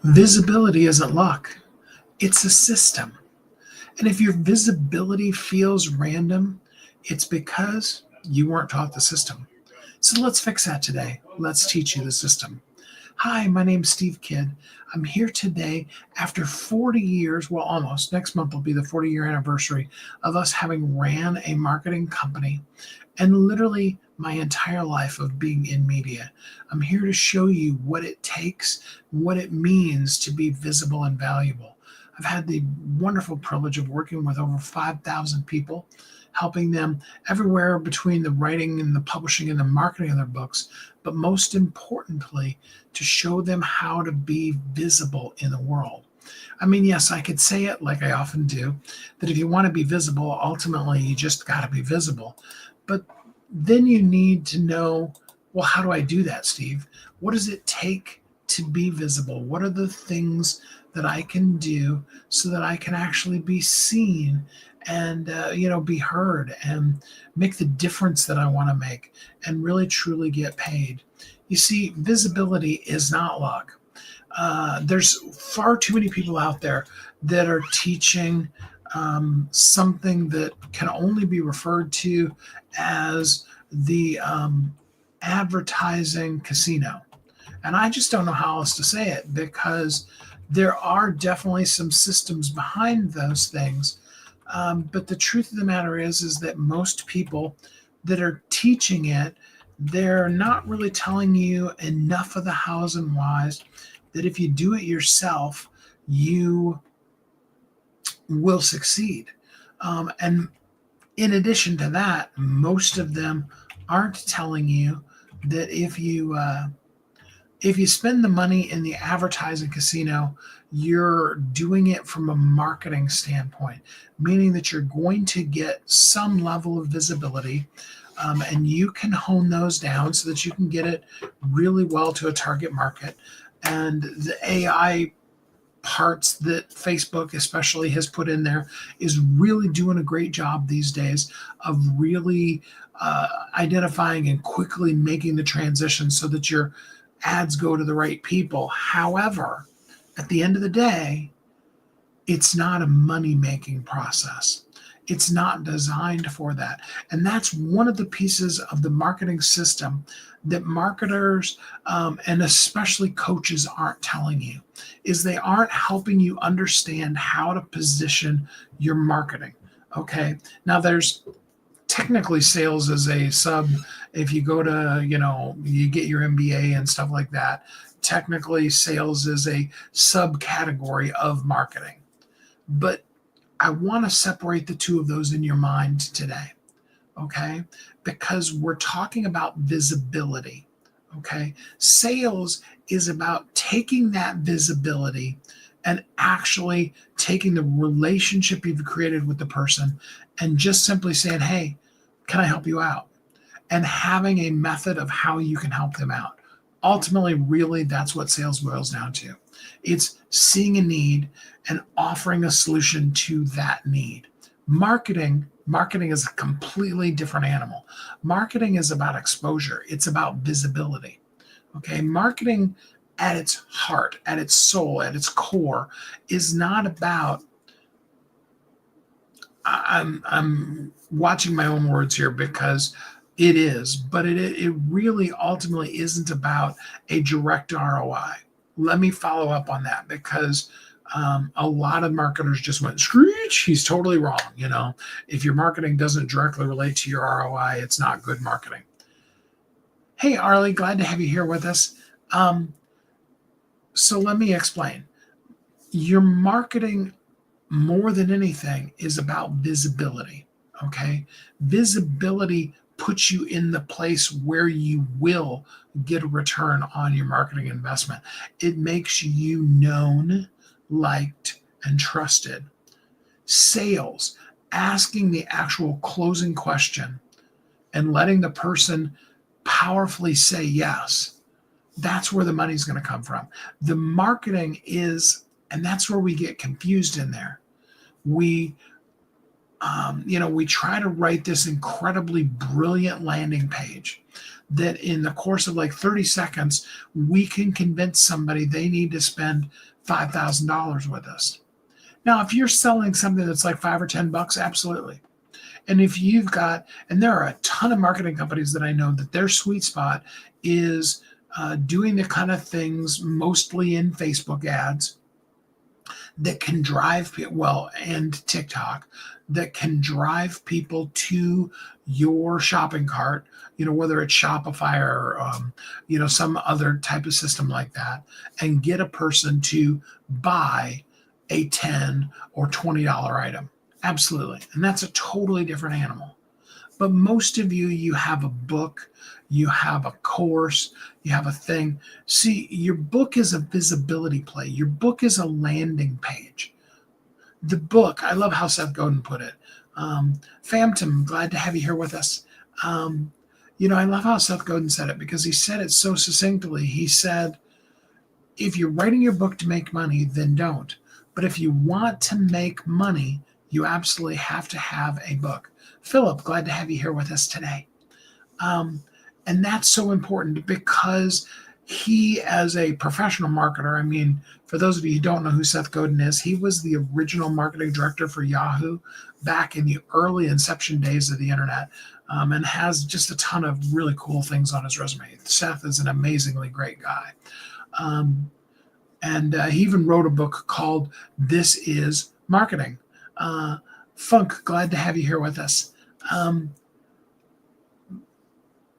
Visibility isn't luck, it's a system. And if your visibility feels random, it's because you weren't taught the system. So let's fix that today. Let's teach you the system. Hi, my name's Steve Kidd. I'm here today after 40 years, well, almost. Next month will be the 40-year anniversary of us having ran a marketing company and literally my entire life of being in media. I'm here to show you what it takes, what it means to be visible and valuable. I've had the wonderful privilege of working with over 5,000 people, helping them everywhere between the writing and the publishing and the marketing of their books, but most importantly, to show them how to be visible in the world. I mean, yes, I could say it like I often do, that if you want to be visible, ultimately you just got to be visible. But then you need to know, well, how do I do that, Steve? What does it take to be visible? What are the things that I can do so that I can actually be seen and be heard and make the difference that I want to make and really truly get paid? You see, visibility is not luck. There's far too many people out there that are teaching something that can only be referred to as the advertising casino. And I just don't know how else to say it because there are definitely some systems behind those things. But the truth of the matter is that most people that are teaching it, they're not really telling you enough of the hows and whys that if you do it yourself, you will succeed. And in addition to that, most of them aren't telling you that if you spend the money in the advertising casino, you're doing it from a marketing standpoint, meaning that you're going to get some level of visibility, and you can hone those down so that you can get it really well to a target market. And the AI parts that Facebook especially has put in there is really doing a great job these days of really identifying and quickly making the transition so that your ads go to the right people. However, at the end of the day, it's not a money making process. It's not designed for that. And that's one of the pieces of the marketing system that marketers and especially coaches aren't telling you is they aren't helping you understand how to position your marketing. Okay. Now there's technically sales as a sub. If you go to, you get your MBA and stuff like that, technically sales is a subcategory of marketing. But I want to separate the two of those in your mind today, okay? Because we're talking about visibility, okay? Sales is about taking that visibility and actually taking the relationship you've created with the person and just simply saying, hey, can I help you out? And having a method of how you can help them out. Ultimately, really, that's what sales boils down to. It's seeing a need and offering a solution to that need. Marketing is a completely different animal. Marketing is about exposure. It's about visibility. Okay, marketing at its heart, at its soul, at its core is not about I'm watching my own words here because it is, but it really ultimately isn't about a direct ROI. Let me follow up on that because a lot of marketers just went screech. He's totally wrong. If your marketing doesn't directly relate to your ROI, it's not good marketing. Hey, Arlie, glad to have you here with us. So let me explain. Your marketing, more than anything, is about visibility. Okay. Visibility puts you in the place where you will get a return on your marketing investment. It makes you known, liked, and trusted. Sales, asking the actual closing question and letting the person powerfully say yes. That's where the money's going to come from. The marketing is, and that's where we get confused in there. We We try to write this incredibly brilliant landing page that in the course of like 30 seconds, we can convince somebody they need to spend $5,000 with us. Now, if you're selling something that's like 5 or 10 bucks, absolutely. And if you've got, and there are a ton of marketing companies that I know that their sweet spot is doing the kind of things mostly in Facebook ads that can drive people, and TikTok, that can drive people to your shopping cart, whether it's Shopify or, some other type of system like that, and get a person to buy a $10 or $20 item. Absolutely. And that's a totally different animal. But most of you have a book, you have a course, you have a thing. See, your book is a visibility play. Your book is a landing page. The book, I love how Seth Godin put it. Phantom, glad to have you here with us. I love how Seth Godin said it because he said it so succinctly. He said, if you're writing your book to make money, then don't. But if you want to make money, you absolutely have to have a book. Philip, glad to have you here with us today. And that's so important because he, as a professional marketer, for those of you who don't know who Seth Godin is, he was the original marketing director for Yahoo back in the early inception days of the internet, and has just a ton of really cool things on his resume. Seth is an amazingly great guy. And he even wrote a book called This Is Marketing. Funk, glad to have you here with us.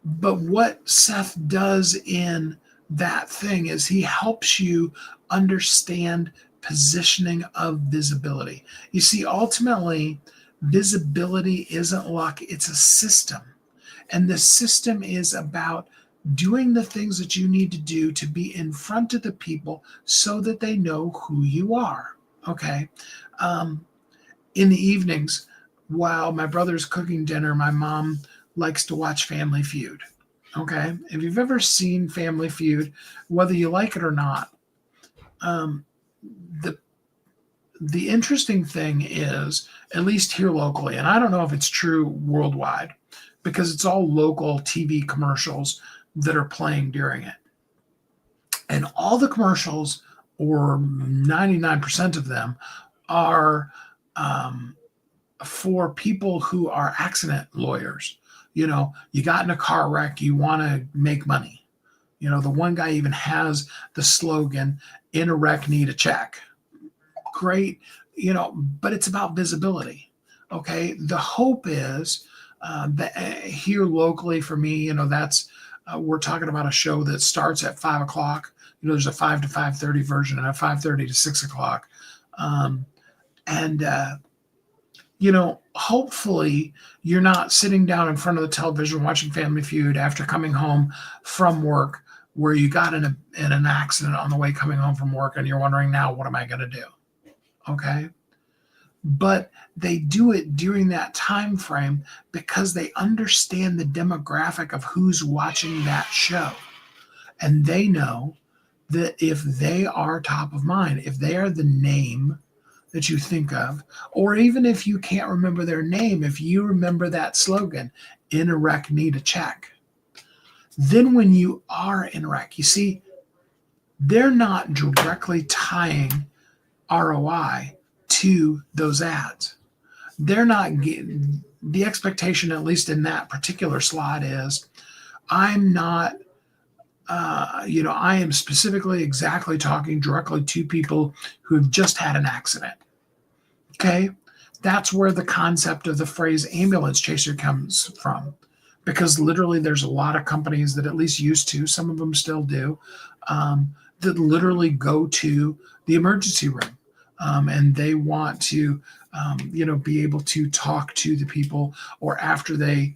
But what Seth does in that thing is he helps you understand positioning of visibility. You see, ultimately, visibility isn't luck, it's a system. And the system is about doing the things that you need to do to be in front of the people so that they know who you are. Okay. In the evenings, while my brother's cooking dinner, my mom likes to watch Family Feud. Okay. If you've ever seen Family Feud, whether you like it or not, the interesting thing is, at least here locally, and I don't know if it's true worldwide, because it's all local TV commercials that are playing during it. And all the commercials, or 99% of them, are for people who are accident lawyers. You got in a car wreck, you want to make money. The one guy even has the slogan, "In a wreck, need a check." Great, but it's about visibility. Okay. The hope is that here locally for me, that's, we're talking about a show that starts at 5 o'clock. There's a 5 to 5:30 version and a 5:30 to 6 o'clock. Hopefully you're not sitting down in front of the television watching Family Feud after coming home from work where you got in an accident on the way coming home from work and you're wondering, now what am I going to do? Okay. But they do it during that time frame because they understand the demographic of who's watching that show. And they know that if they are top of mind, if they are the name that you think of, or even if you can't remember their name, if you remember that slogan, "In a wreck, need a check," then when you are in a wreck, you see, they're not directly tying ROI to those ads. They're not getting the expectation, at least in that particular slot, is I'm not, I am specifically exactly talking directly to people who have just had an accident. Okay. That's where the concept of the phrase ambulance chaser comes from, because literally there's a lot of companies that at least used to, some of them still do, that literally go to the emergency room. And they want to, be able to talk to the people, or after they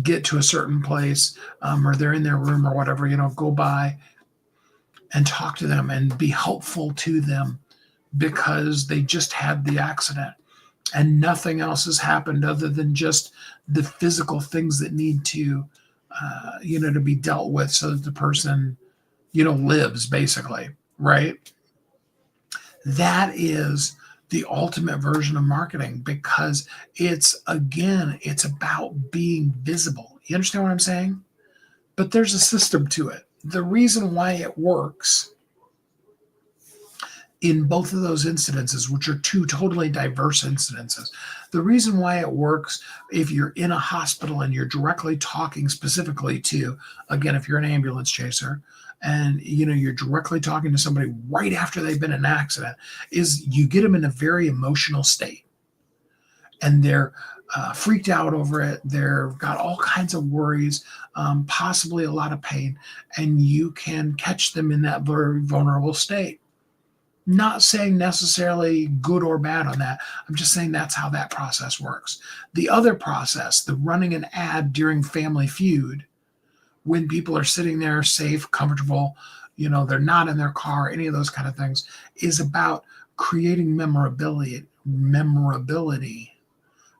get to a certain place, or they're in their room or whatever, go by and talk to them and be helpful to them because they just had the accident and nothing else has happened other than just the physical things that need to, to be dealt with so that the person, lives, basically, right? That is the ultimate version of marketing because it's about being visible. You understand what I'm saying? But there's a system to it. The reason why it works in both of those incidences, which are two totally diverse incidences, the reason why it works if you're in a hospital and you're directly talking specifically to, again, if you're an ambulance chaser and you're directly talking to somebody right after they've been in an accident, is you get them in a very emotional state and they're freaked out over it. They've got all kinds of worries, possibly a lot of pain, and you can catch them in that very vulnerable state. Not saying necessarily good or bad on that. I'm just saying that's how that process works. The other process, the running an ad during Family Feud, when people are sitting there safe, comfortable, they're not in their car, any of those kind of things, is about creating memorability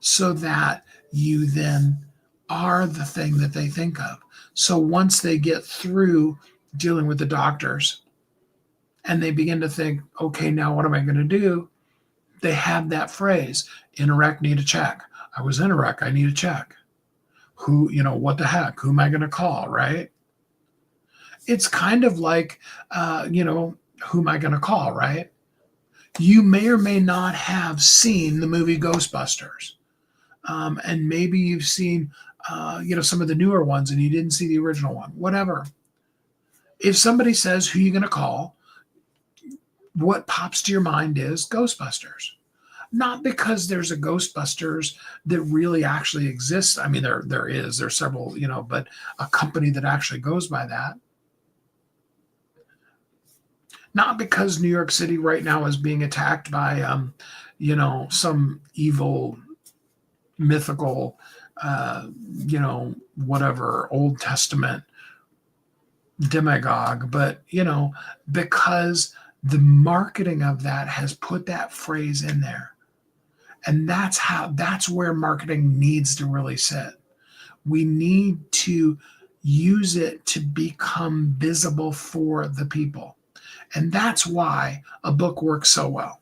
so that you then are the thing that they think of. So once they get through dealing with the doctors, and they begin to think, okay, now what am I going to do? They have that phrase, in a wreck, need a check. I was in a wreck, I need a check. What the heck? Who am I going to call, right? It's kind of like, who am I going to call, right? You may or may not have seen the movie Ghostbusters. And maybe you've seen, some of the newer ones and you didn't see the original one, whatever. If somebody says, who are you going to call? What pops to your mind is Ghostbusters. Not because there's a Ghostbusters that really actually exists. I mean, there's several, but a company that actually goes by that. Not because New York City right now is being attacked by, some evil, mythical, whatever, Old Testament demagogue, but, because the marketing of that has put that phrase in there. And that's where marketing needs to really sit. We need to use it to become visible for the people. And that's why a book works so well,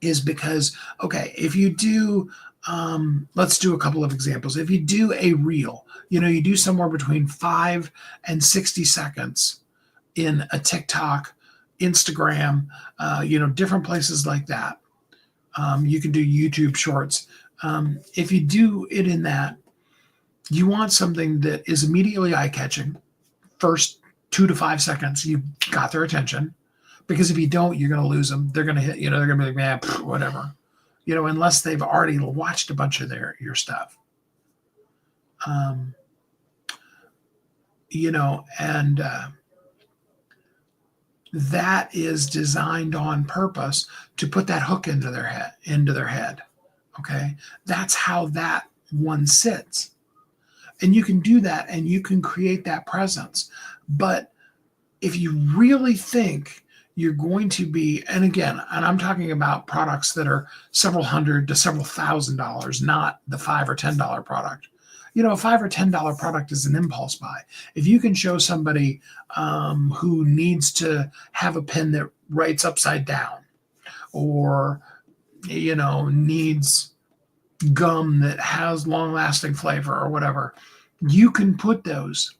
is because, okay, if you do, let's do a couple of examples. If you do a reel, you do somewhere between 5 and 60 seconds in a TikTok, Instagram, different places like that. You can do YouTube shorts. If you do it in that, you want something that is immediately eye-catching. First 2 to 5 seconds, you got their attention. Because if you don't, you're going to lose them. They're going to hit, they're going to be like, man, whatever. Unless they've already watched a bunch of your stuff. And that is designed on purpose to put that hook into their head. Okay. That's how that one sits. And you can do that and you can create that presence. But if you really think you're going to be, and I'm talking about products that are several hundred to several $1,000s, not the $5 or $10 product. A $5 or $10 product is an impulse buy. If you can show somebody who needs to have a pen that writes upside down, or needs gum that has long-lasting flavor or whatever, you can put those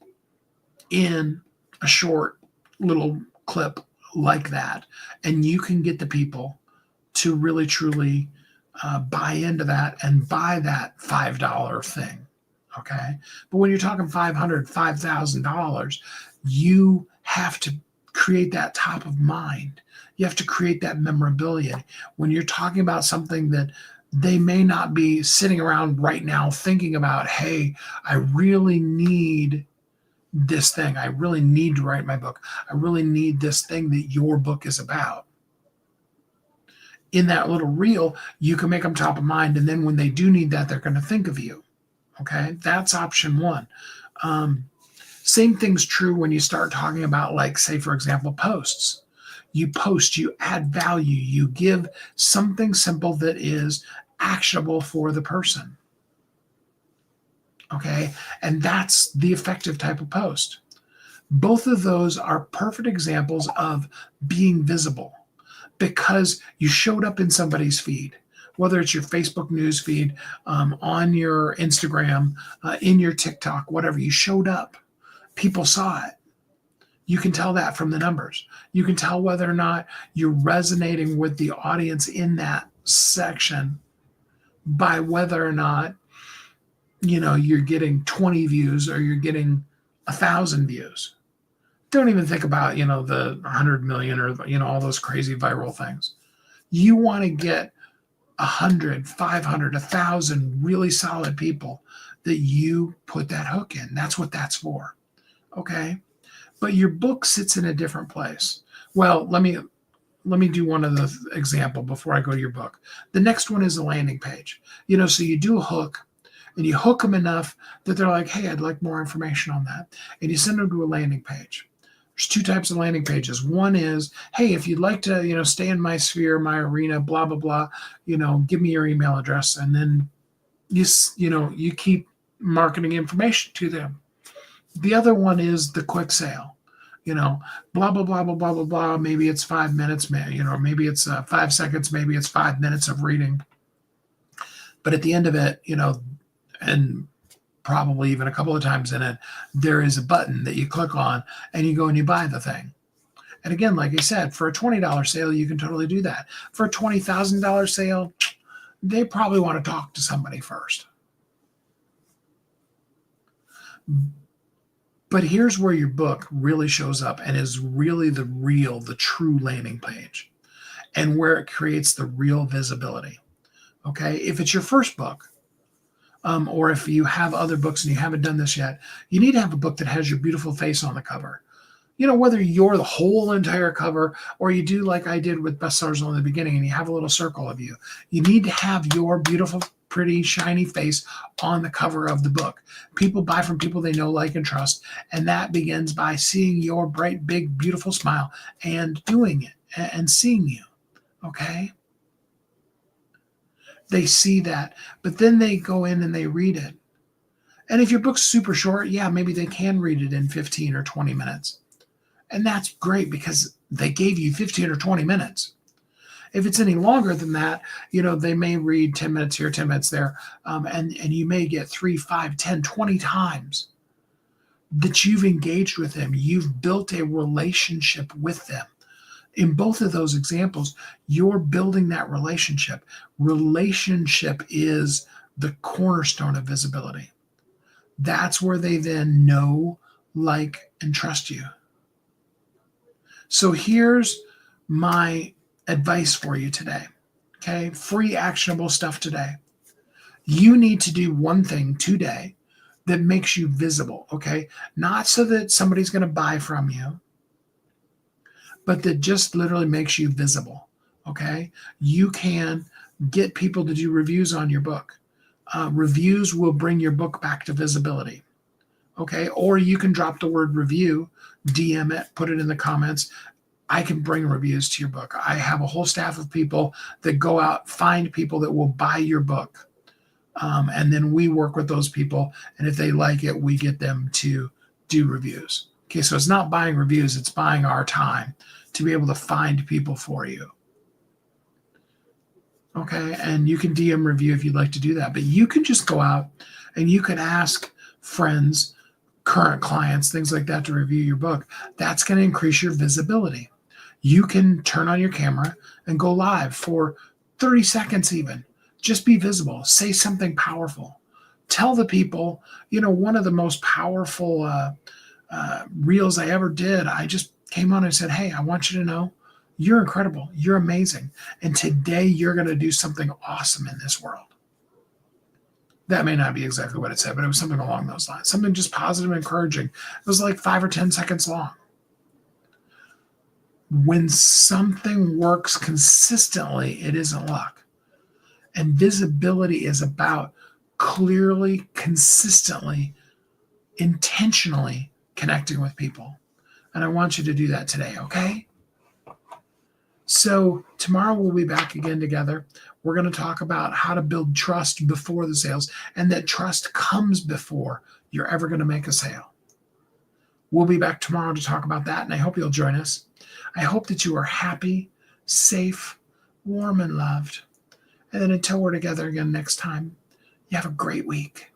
in a short little clip like that, and you can get the people to really truly buy into that and buy that $5 thing. Okay. But when you're talking $500, $5,000, you have to create that top of mind. You have to create that memorability. When you're talking about something that they may not be sitting around right now thinking about, hey, I really need this thing. I really need to write my book. I really need this thing that your book is about. In that little reel, you can make them top of mind. And then when they do need that, they're going to think of you. Okay, that's option one. Same thing's true when you start talking about, like, say, for example, posts. You post, you add value, you give something simple that is actionable for the person. Okay, and that's the effective type of post. Both of those are perfect examples of being visible, because you showed up in somebody's feed, whether it's your Facebook news feed, on your Instagram, in your TikTok, whatever. You showed up. People saw it. You can tell that from the numbers. You can tell whether or not you're resonating with the audience in that section by whether or not, you're getting 20 views or you're getting 1,000 views. Don't even think about, the 100 million or, all those crazy viral things. You want to get 100, 500, 1,000 really solid people that you put that hook in. That's what that's for. Okay. But your book sits in a different place. Well, let me do one other example before I go to your book. The next one is a landing page. So you do a hook and you hook them enough that they're like, hey, I'd like more information on that. And you send them to a landing page. There's two types of landing pages. One is, hey, if you'd like to, stay in my sphere, my arena, blah, blah, blah, give me your email address. And then you keep marketing information to them. The other one is the quick sale, blah, blah, blah, blah, blah, blah, blah. Maybe it's 5 minutes, maybe it's 5 seconds, maybe it's 5 minutes of reading. But at the end of it, and probably even a couple of times in it, there is a button that you click on and you go and you buy the thing. And again, like I said, for a $20 sale, you can totally do that. For a $20,000 sale, they probably want to talk to somebody first. But here's where your book really shows up and is really the true landing page, and where it creates the real visibility. Okay. If it's your first book, or if you have other books and you haven't done this yet, you need to have a book that has your beautiful face on the cover. Whether you're the whole entire cover or you do like I did with Bestsellers in the beginning and you have a little circle of you, you need to have your beautiful, pretty, shiny face on the cover of the book. People buy from people they know, like, and trust. And that begins by seeing your bright, big, beautiful smile and doing it and seeing you. Okay. They see that, but then they go in and they read it. And if your book's super short, yeah, maybe they can read it in 15 or 20 minutes. And that's great because they gave you 15 or 20 minutes. If it's any longer than that, they may read 10 minutes here, 10 minutes there. And you may get 3, 5, 10, 20 times that you've engaged with them. You've built a relationship with them. In both of those examples, you're building that relationship. Relationship is the cornerstone of visibility. That's where they then know, like, and trust you. So here's my advice for you today. Okay. Free actionable stuff today. You need to do one thing today that makes you visible. Okay. Not so that somebody's going to buy from you, but that just literally makes you visible. Okay. You can get people to do reviews on your book. Reviews will bring your book back to visibility. Okay. Or you can drop the word review, DM it, put it in the comments. I can bring reviews to your book. I have a whole staff of people that go out, find people that will buy your book. And then we work with those people. And if they like it, we get them to do reviews. Okay. So it's not buying reviews. It's buying our time to be able to find people for you. Okay. And you can DM review if you'd like to do that, but you can just go out and you can ask friends, current clients, things like that to review your book. That's going to increase your visibility. You can turn on your camera and go live for 30 seconds even. Just be visible. Say something powerful. Tell the people, one of the most powerful reels I ever did, I just came on and said, hey, I want you to know you're incredible. You're amazing. And today you're going to do something awesome in this world. That may not be exactly what it said, but it was something along those lines. Something just positive and encouraging. It was like 5 or 10 seconds long. When something works consistently, it isn't luck. And visibility is about clearly, consistently, intentionally connecting with people. And I want you to do that today, okay? So tomorrow we'll be back again together. We're going to talk about how to build trust before the sales, and that trust comes before you're ever going to make a sale. We'll be back tomorrow to talk about that, and I hope you'll join us. I hope that you are happy, safe, warm, and loved. And then until we're together again next time, you have a great week.